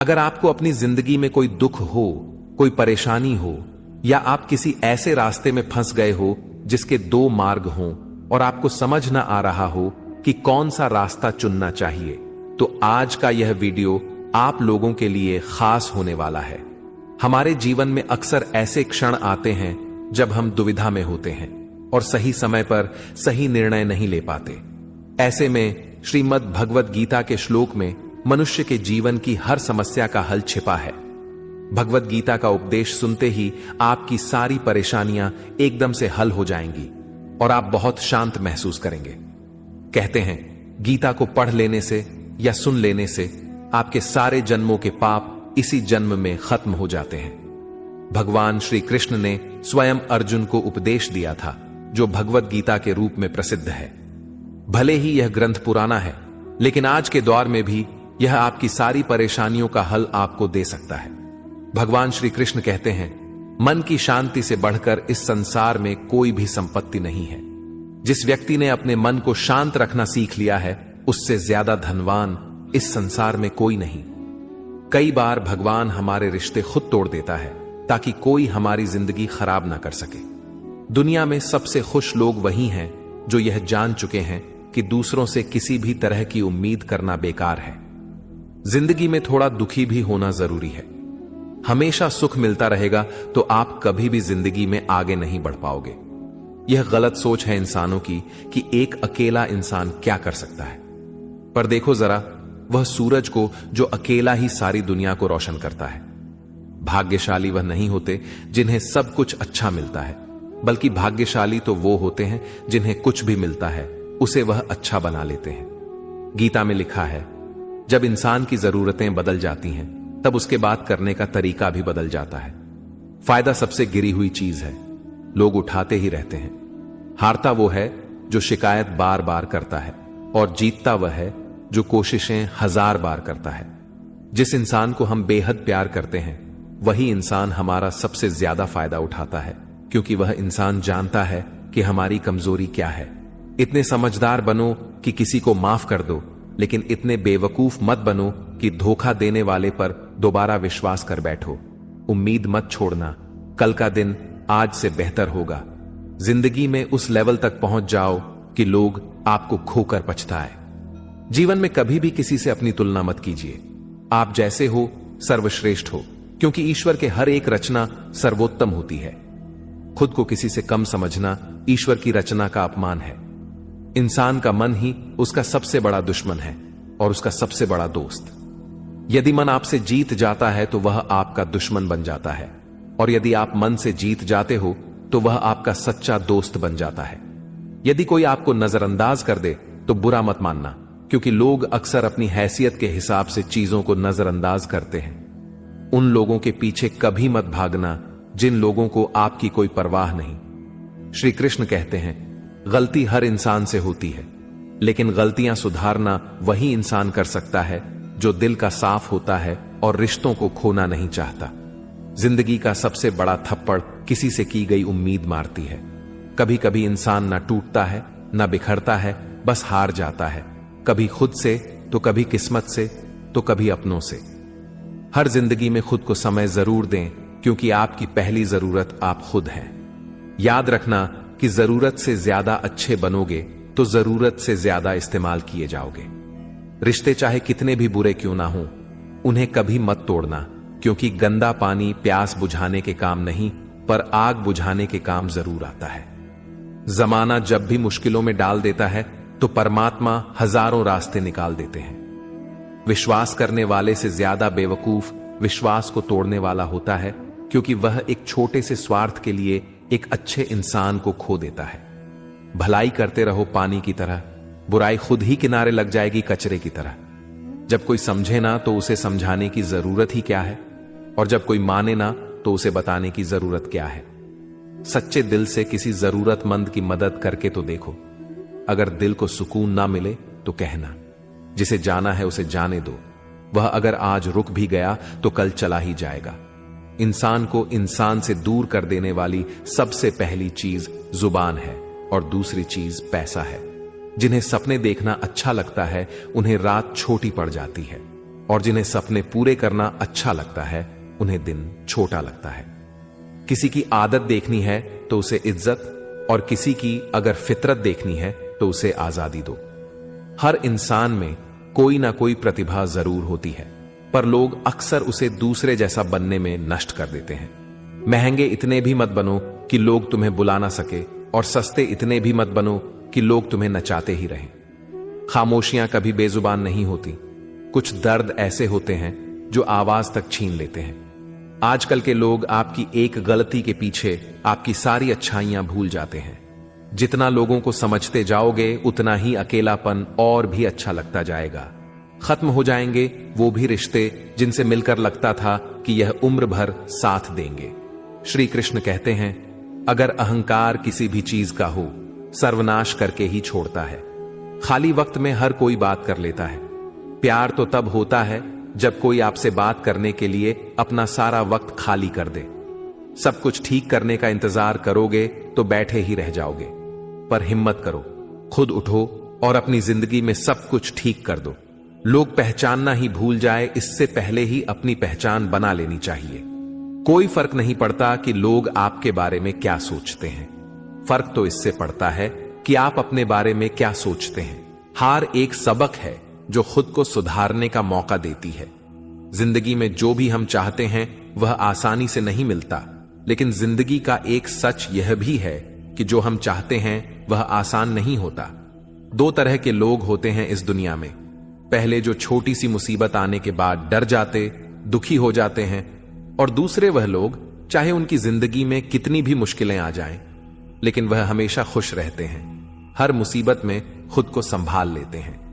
अगर आपको अपनी जिंदगी में कोई दुख हो, कोई परेशानी हो, या आप किसी ऐसे रास्ते में फंस गए हो जिसके दो मार्ग हों और आपको समझ ना आ रहा हो कि कौन सा रास्ता चुनना चाहिए, तो आज का यह वीडियो आप लोगों के लिए खास होने वाला है। हमारे जीवन में अक्सर ऐसे क्षण आते हैं जब हम दुविधा में होते हैं और सही समय पर सही निर्णय नहीं ले पाते। ऐसे में श्रीमद् भगवद गीता के श्लोक में मनुष्य के जीवन की हर समस्या का हल छिपा है। भगवद गीता का उपदेश सुनते ही आपकी सारी परेशानियां एकदम से हल हो जाएंगी और आप बहुत शांत महसूस करेंगे। कहते हैं गीता को पढ़ लेने से या सुन लेने से आपके सारे जन्मों के पाप इसी जन्म में खत्म हो जाते हैं। भगवान श्री कृष्ण ने स्वयं अर्जुन को उपदेश दिया था, जो भगवद गीता के रूप में प्रसिद्ध है। भले ही यह ग्रंथ पुराना है, लेकिन आज के दौर में भी यह आपकी सारी परेशानियों का हल आपको दे सकता है। भगवान श्री कृष्ण कहते हैं, मन की शांति से बढ़कर इस संसार में कोई भी संपत्ति नहीं है। जिस व्यक्ति ने अपने मन को शांत रखना सीख लिया है, उससे ज्यादा धनवान इस संसार में कोई नहीं। कई बार भगवान हमारे रिश्ते खुद तोड़ देता है ताकि कोई हमारी जिंदगी खराब ना कर सके। दुनिया में सबसे खुश लोग वही हैं जो यह जान चुके हैं कि दूसरों से किसी भी तरह की उम्मीद करना बेकार है। जिंदगी में थोड़ा दुखी भी होना जरूरी है। हमेशा सुख मिलता रहेगा तो आप कभी भी जिंदगी में आगे नहीं बढ़ पाओगे। यह गलत सोच है इंसानों की कि एक अकेला इंसान क्या कर सकता है। पर देखो जरा वह सूरज को जो अकेला ही सारी दुनिया को रोशन करता है। भाग्यशाली वह नहीं होते जिन्हें सब कुछ अच्छा मिलता है, बल्कि भाग्यशाली तो वो होते हैं जिन्हें कुछ भी मिलता है उसे वह अच्छा बना लेते हैं। गीता में लिखा है, जब इंसान की जरूरतें बदल जाती हैं तब उसके बात करने का तरीका भी बदल जाता है। फायदा सबसे गिरी हुई चीज है, लोग उठाते ही रहते हैं। हारता वो है जो शिकायत बार बार करता है और जीतता वह है जो कोशिशें 1000 बार करता है। जिस इंसान को हम बेहद प्यार करते हैं वही इंसान हमारा सबसे ज्यादा फायदा उठाता है, क्योंकि वह इंसान जानता है कि हमारी कमजोरी क्या है। इतने समझदार बनो कि किसी को माफ कर दो, लेकिन इतने बेवकूफ मत बनो कि धोखा देने वाले पर दोबारा विश्वास कर बैठो। उम्मीद मत छोड़ना, कल का दिन आज से बेहतर होगा। जिंदगी में उस लेवल तक पहुंच जाओ कि लोग आपको खोकर पछताए। जीवन में कभी भी किसी से अपनी तुलना मत कीजिए। आप जैसे हो सर्वश्रेष्ठ हो, क्योंकि ईश्वर के हर एक रचना सर्वोत्तम होती है। खुद को किसी से कम समझना ईश्वर की रचना का अपमान है। इंसान का मन ही उसका सबसे बड़ा दुश्मन है और उसका सबसे बड़ा दोस्त। यदि मन आपसे जीत जाता है तो वह आपका दुश्मन बन जाता है, और यदि आप मन से जीत जाते हो तो वह आपका सच्चा दोस्त बन जाता है। यदि कोई आपको नजरअंदाज कर दे तो बुरा मत मानना, क्योंकि लोग अक्सर अपनी हैसियत के हिसाब से चीजों को नजरअंदाज करते हैं। उन लोगों के पीछे कभी मत भागना जिन लोगों को आपकी कोई परवाह नहीं। श्री कृष्ण कहते हैं, गलती हर इंसान से होती है, लेकिन गलतियां सुधारना वही इंसान कर सकता है जो दिल का साफ होता है और रिश्तों को खोना नहीं चाहता। जिंदगी का सबसे बड़ा थप्पड़ किसी से की गई उम्मीद मारती है। कभी कभी इंसान ना टूटता है ना बिखरता है, बस हार जाता है, कभी खुद से तो कभी किस्मत से तो कभी अपनों से। हर जिंदगी में खुद को समय जरूर दें, क्योंकि आपकी पहली जरूरत आप खुद हैं। याद रखना कि जरूरत से ज्यादा अच्छे बनोगे तो जरूरत से ज्यादा इस्तेमाल किए जाओगे। रिश्ते चाहे कितने भी बुरे क्यों ना हों, उन्हें कभी मत तोड़ना, क्योंकि गंदा पानी प्यास बुझाने के काम नहीं पर आग बुझाने के काम जरूर आता है। जमाना जब भी मुश्किलों में डाल देता है तो परमात्मा हजारों रास्ते निकाल देते हैं। विश्वास करने वाले से ज्यादा बेवकूफ विश्वास को तोड़ने वाला होता है, क्योंकि वह एक छोटे से स्वार्थ के लिए एक अच्छे इंसान को खो देता है। भलाई करते रहो पानी की तरह, बुराई खुद ही किनारे लग जाएगी कचरे की तरह। जब कोई समझे ना तो उसे समझाने की जरूरत ही क्या है, और जब कोई माने ना तो उसे बताने की जरूरत क्या है। सच्चे दिल से किसी जरूरतमंद की मदद करके तो देखो। अगर दिल को सुकून ना मिले तो कहना, जिसे जाना है उसे जाने दो। वह अगर आज रुक भी गया तो कल चला ही जाएगा। इंसान को इंसान से दूर कर देने वाली सबसे पहली चीज जुबान है और दूसरी चीज पैसा है। जिन्हें सपने देखना अच्छा लगता है उन्हें रात छोटी पड़ जाती है। और जिन्हें सपने पूरे करना अच्छा लगता है उन्हें दिन छोटा लगता है। किसी की आदत देखनी है तो उसे इज्जत, और किसी की अगर फितरत देखनी है तो उसे आजादी दो। हर इंसान में कोई ना कोई प्रतिभा जरूर होती है, पर लोग अक्सर उसे दूसरे जैसा बनने में नष्ट कर देते हैं। महंगे इतने भी मत बनो कि लोग तुम्हें बुला ना सके, और सस्ते इतने भी मत बनो कि लोग तुम्हें नचाते ही रहें। खामोशियां कभी बेजुबान नहीं होती। कुछ दर्द ऐसे होते हैं जो आवाज तक छीन लेते हैं। आजकल के लोग आपकी एक गलती के पीछे आपकी सारी अच्छाइयां भूल जाते हैं। जितना लोगों को समझते जाओगे उतना ही अकेलापन और भी अच्छा लगता जाएगा। खत्म हो जाएंगे वो भी रिश्ते जिनसे मिलकर लगता था कि यह उम्र भर साथ देंगे। श्री कृष्ण कहते हैं, अगर अहंकार किसी भी चीज का हो, सर्वनाश करके ही छोड़ता है। खाली वक्त में हर कोई बात कर लेता है। प्यार तो तब होता है जब कोई आपसे बात करने के लिए अपना सारा वक्त खाली कर दे। सब कुछ ठीक करने का इंतजार करोगे तो बैठे ही रह जाओगे। पर हिम्मत करो, खुद उठो और अपनी जिंदगी में सब कुछ ठीक कर दो। लोग पहचानना ही भूल जाए इससे पहले ही अपनी पहचान बना लेनी चाहिए। कोई फर्क नहीं पड़ता कि लोग आपके बारे में क्या सोचते हैं। फर्क तो इससे पड़ता है कि आप अपने बारे में क्या सोचते हैं। हार एक सबक है जो खुद को सुधारने का मौका देती है। जिंदगी में जो भी हम चाहते हैं वह आसानी से नहीं मिलता, लेकिन जिंदगी का एक सच यह भी है कि जो हम चाहते हैं वह आसान नहीं होता। दो तरह के लोग होते हैं इस दुनिया में। पहले जो छोटी सी मुसीबत आने के बाद डर जाते, दुखी हो जाते हैं, और दूसरे वह लोग चाहे उनकी जिंदगी में कितनी भी मुश्किलें आ जाएं, लेकिन वह हमेशा खुश रहते हैं। हर मुसीबत में खुद को संभाल लेते हैं।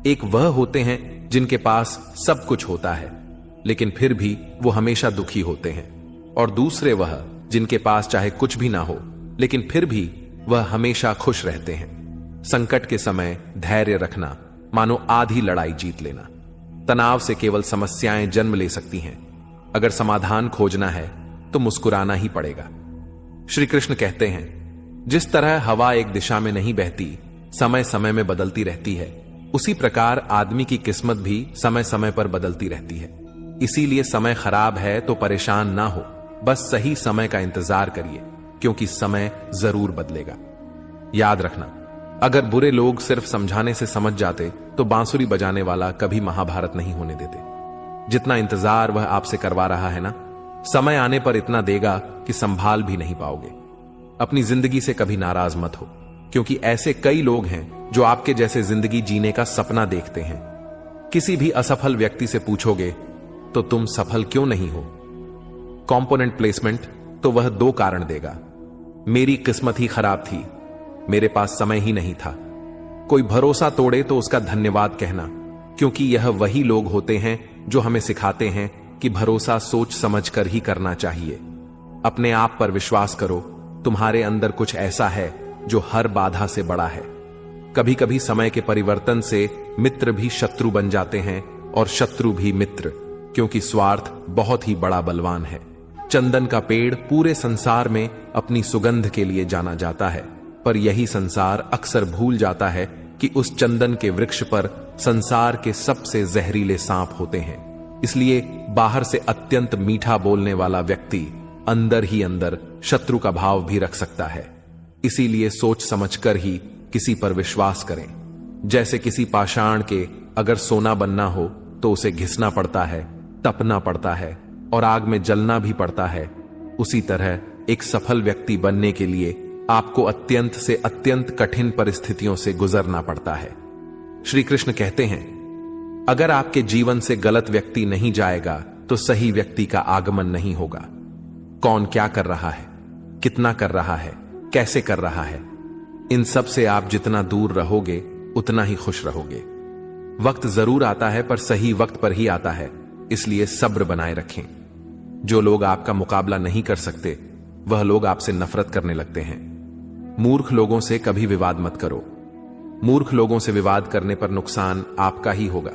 एक वह होते हैं जिनके पास सब कुछ होता है, लेकिन फिर भी वो हमेशा दुखी होते हैं, और दूसरे वह जिनके पास चाहे कुछ भी ना हो, लेकिन फिर भी वह हमेशा खुश रहते हैं। संकट के समय धैर्य रखना मानो आधी लड़ाई जीत लेना। तनाव से केवल समस्याएं जन्म ले सकती हैं। अगर समाधान खोजना है तो मुस्कुराना ही पड़ेगा। श्री कृष्ण कहते हैं, जिस तरह हवा एक दिशा में नहीं बहती, समय समय में बदलती रहती है, उसी प्रकार आदमी की किस्मत भी समय समय पर बदलती रहती है। इसीलिए समय खराब है तो परेशान ना हो, बस सही समय का इंतजार करिए, क्योंकि समय जरूर बदलेगा। याद रखना, अगर बुरे लोग सिर्फ समझाने से समझ जाते तो बांसुरी बजाने वाला कभी महाभारत नहीं होने देते। जितना इंतजार वह आपसे करवा रहा है ना, समय आने पर इतना देगा कि संभाल भी नहीं पाओगे। अपनी जिंदगी से कभी नाराज मत हो, क्योंकि ऐसे कई लोग हैं जो आपके जैसे जिंदगी जीने का सपना देखते हैं। किसी भी असफल व्यक्ति से पूछोगे तो तुम सफल क्यों नहीं हो, कंपोनेंट प्लेसमेंट, तो वह दो कारण देगा। मेरी किस्मत ही खराब थी, मेरे पास समय ही नहीं था। कोई भरोसा तोड़े तो उसका धन्यवाद कहना, क्योंकि यह वही लोग होते हैं जो हमें सिखाते हैं कि भरोसा सोच समझ कर ही करना चाहिए। अपने आप पर विश्वास करो, तुम्हारे अंदर कुछ ऐसा है जो हर बाधा से बड़ा है। कभी कभी समय के परिवर्तन से मित्र भी शत्रु बन जाते हैं और शत्रु भी मित्र, क्योंकि स्वार्थ बहुत ही बड़ा बलवान है। चंदन का पेड़ पूरे संसार में अपनी सुगंध के लिए जाना जाता है, पर यही संसार अक्सर भूल जाता है कि उस चंदन के वृक्ष पर संसार के सबसे जहरीले सांप होते हैं। इसलिए बाहर से अत्यंत मीठा बोलने वाला व्यक्ति अंदर ही अंदर शत्रु का भाव भी रख सकता है। इसीलिए सोच समझकर ही किसी पर विश्वास करें। जैसे किसी पाषाण के अगर सोना बनना हो तो उसे घिसना पड़ता है, तपना पड़ता है और आग में जलना भी पड़ता है, उसी तरह एक सफल व्यक्ति बनने के लिए आपको अत्यंत से अत्यंत कठिन परिस्थितियों से गुजरना पड़ता है। श्री कृष्ण कहते हैं, अगर आपके जीवन से गलत व्यक्ति नहीं जाएगा तो सही व्यक्ति का आगमन नहीं होगा। कौन क्या कर रहा है, कितना कर रहा है, कैसे कर रहा है, इन सब से आप जितना दूर रहोगे उतना ही खुश रहोगे। वक्त जरूर आता है पर सही वक्त पर ही आता है, इसलिए सब्र बनाए रखें। जो लोग आपका मुकाबला नहीं कर सकते वह लोग आपसे नफरत करने लगते हैं। मूर्ख लोगों से कभी विवाद मत करो। मूर्ख लोगों से विवाद करने पर नुकसान आपका ही होगा।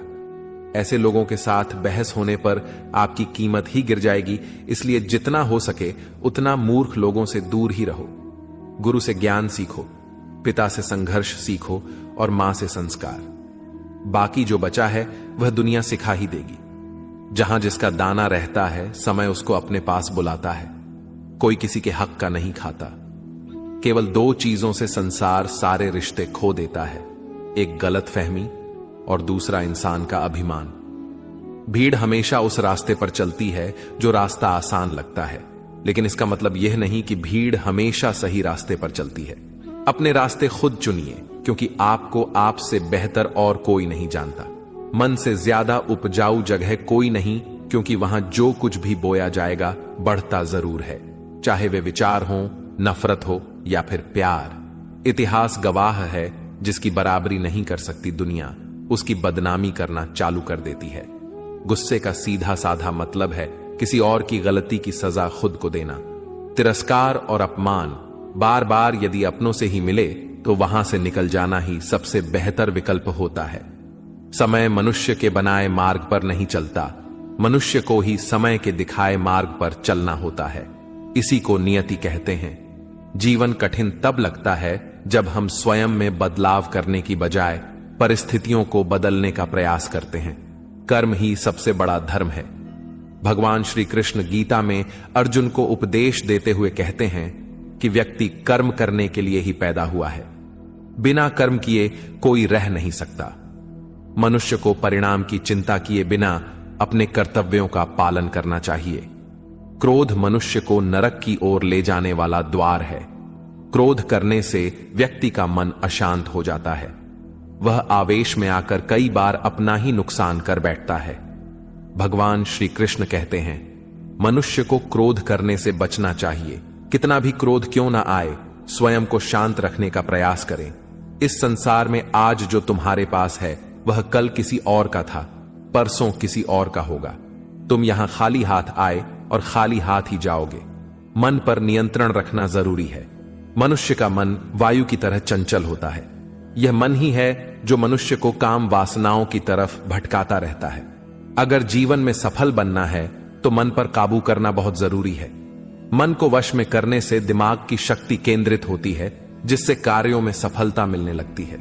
ऐसे लोगों के साथ बहस होने पर आपकी कीमत ही गिर जाएगी, इसलिए जितना हो सके उतना मूर्ख लोगों से दूर ही रहो। गुरु से ज्ञान सीखो, पिता से संघर्ष सीखो और मां से संस्कार। बाकी जो बचा है वह दुनिया सिखा ही देगी। जहां जिसका दाना रहता है, समय उसको अपने पास बुलाता है। कोई किसी के हक का नहीं खाता। केवल दो चीजों से संसार सारे रिश्ते खो देता है, एक गलतफहमी और दूसरा इंसान का अभिमान। भीड़ हमेशा उस रास्ते पर चलती है जो रास्ता आसान लगता है, लेकिन इसका मतलब यह नहीं कि भीड़ हमेशा सही रास्ते पर चलती है। अपने रास्ते खुद चुनिए, क्योंकि आपको आपसे बेहतर और कोई नहीं जानता। मन से ज्यादा उपजाऊ जगह कोई नहीं, क्योंकि वहां जो कुछ भी बोया जाएगा बढ़ता जरूर है, चाहे वे विचार हो, नफरत हो या फिर प्यार। इतिहास गवाह है, जिसकी बराबरी नहीं कर सकती दुनिया, उसकी बदनामी करना चालू कर देती है। गुस्से का सीधा साधा मतलब है किसी और की गलती की सजा खुद को देना। तिरस्कार और अपमान बार बार यदि अपनों से ही मिले तो वहां से निकल जाना ही सबसे बेहतर विकल्प होता है। समय मनुष्य के बनाए मार्ग पर नहीं चलता, मनुष्य को ही समय के दिखाए मार्ग पर चलना होता है। इसी को नियति कहते हैं। जीवन कठिन तब लगता है जब हम स्वयं में बदलाव करने की बजाय परिस्थितियों को बदलने का प्रयास करते हैं। कर्म ही सबसे बड़ा धर्म है। भगवान श्री कृष्ण गीता में अर्जुन को उपदेश देते हुए कहते हैं कि व्यक्ति कर्म करने के लिए ही पैदा हुआ है। बिना कर्म किए कोई रह नहीं सकता। मनुष्य को परिणाम की चिंता किए बिना अपने कर्तव्यों का पालन करना चाहिए। क्रोध मनुष्य को नरक की ओर ले जाने वाला द्वार है। क्रोध करने से व्यक्ति का मन अशांत हो जाता है। वह आवेश में आकर कई बार अपना ही नुकसान कर बैठता है। भगवान श्री कृष्ण कहते हैं, मनुष्य को क्रोध करने से बचना चाहिए। कितना भी क्रोध क्यों ना आए, स्वयं को शांत रखने का प्रयास करें। इस संसार में आज जो तुम्हारे पास है वह कल किसी और का था, परसों किसी और का होगा। तुम यहां खाली हाथ आए और खाली हाथ ही जाओगे। मन पर नियंत्रण रखना जरूरी है। मनुष्य का मन वायु की तरह चंचल होता है। यह मन ही है जो मनुष्य को काम वासनाओं की तरफ भटकाता रहता है। अगर जीवन में सफल बनना है तो मन पर काबू करना बहुत जरूरी है। मन को वश में करने से दिमाग की शक्ति केंद्रित होती है, जिससे कार्यों में सफलता मिलने लगती है।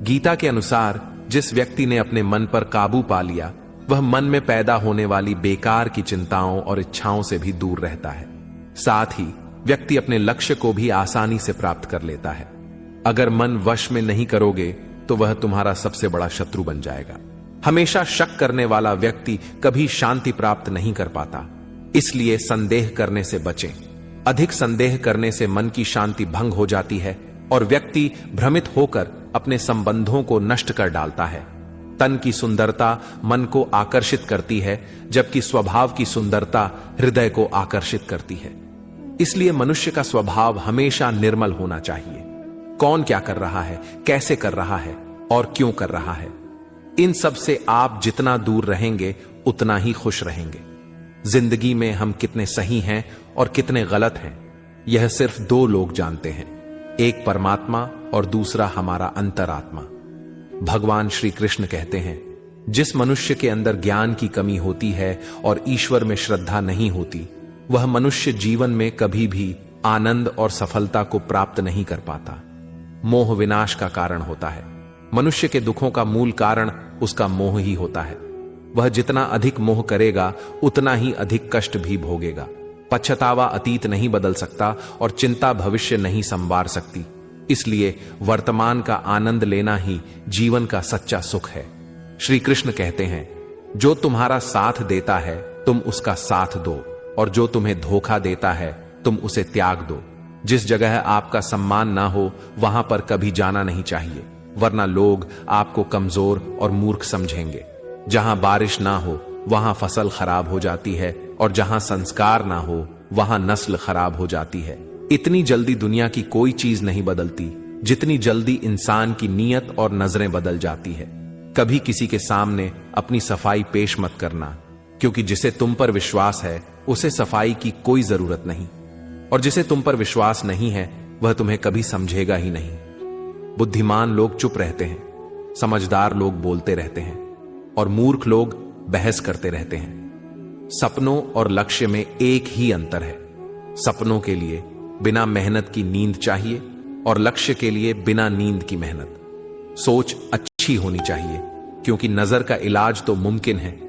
गीता के अनुसार जिस व्यक्ति ने अपने मन पर काबू पा लिया, वह मन में पैदा होने वाली बेकार की चिंताओं और इच्छाओं से भी दूर रहता है। साथ ही व्यक्ति अपने लक्ष्य को भी आसानी से प्राप्त कर लेता है। अगर मन वश में नहीं करोगे तो वह तुम्हारा सबसे बड़ा शत्रु बन जाएगा। हमेशा शक करने वाला व्यक्ति कभी शांति प्राप्त नहीं कर पाता। इसलिए संदेह करने से बचें। अधिक संदेह करने से मन की शांति भंग हो जाती है और व्यक्ति भ्रमित होकर अपने संबंधों को नष्ट कर डालता है। तन की सुंदरता मन को आकर्षित करती है, जबकि स्वभाव की सुंदरता हृदय को आकर्षित करती है। इसलिए मनुष्य का स्वभाव हमेशा निर्मल होना चाहिए। कौन क्या कर रहा है, कैसे कर रहा है और क्यों कर रहा है, इन सब से आप जितना दूर रहेंगे उतना ही खुश रहेंगे। जिंदगी में हम कितने सही हैं और कितने गलत हैं, यह सिर्फ दो लोग जानते हैं, एक परमात्मा और दूसरा हमारा अंतरात्मा। भगवान श्री कृष्ण कहते हैं, जिस मनुष्य के अंदर ज्ञान की कमी होती है और ईश्वर में श्रद्धा नहीं होती, वह मनुष्य जीवन में कभी भी आनंद और सफलता को प्राप्त नहीं कर पाता। मोह विनाश का कारण होता है। मनुष्य के दुखों का मूल कारण उसका मोह ही होता है। वह जितना अधिक मोह करेगा उतना ही अधिक कष्ट भी भोगेगा। पछतावा अतीत नहीं बदल सकता और चिंता भविष्य नहीं संवार सकती। इसलिए वर्तमान का आनंद लेना ही जीवन का सच्चा सुख है। श्री कृष्ण कहते हैं, जो तुम्हारा साथ देता है तुम उसका साथ दो, और जो तुम्हें धोखा देता है तुम उसे त्याग दो। जिस जगह आपका सम्मान ना हो वहां पर कभी जाना नहीं चाहिए, वरना लोग आपको कमजोर और मूर्ख समझेंगे। जहां बारिश ना हो वहां फसल खराब हो जाती है, और जहां संस्कार ना हो वहां नस्ल खराब हो जाती है। इतनी जल्दी दुनिया की कोई चीज नहीं बदलती जितनी जल्दी इंसान की नीयत और नजरें बदल जाती है। कभी किसी के सामने अपनी सफाई पेश मत करना, क्योंकि जिसे तुम पर विश्वास है उसे सफाई की कोई जरूरत नहीं, और जिसे तुम पर विश्वास नहीं है वह तुम्हें कभी समझेगा ही नहीं। बुद्धिमान लोग चुप रहते हैं, समझदार लोग बोलते रहते हैं, और मूर्ख लोग बहस करते रहते हैं। सपनों और लक्ष्य में एक ही अंतर है। सपनों के लिए बिना मेहनत की नींद चाहिए और लक्ष्य के लिए बिना नींद की मेहनत। सोच अच्छी होनी चाहिए, क्योंकि नजर का इलाज तो मुमकिन है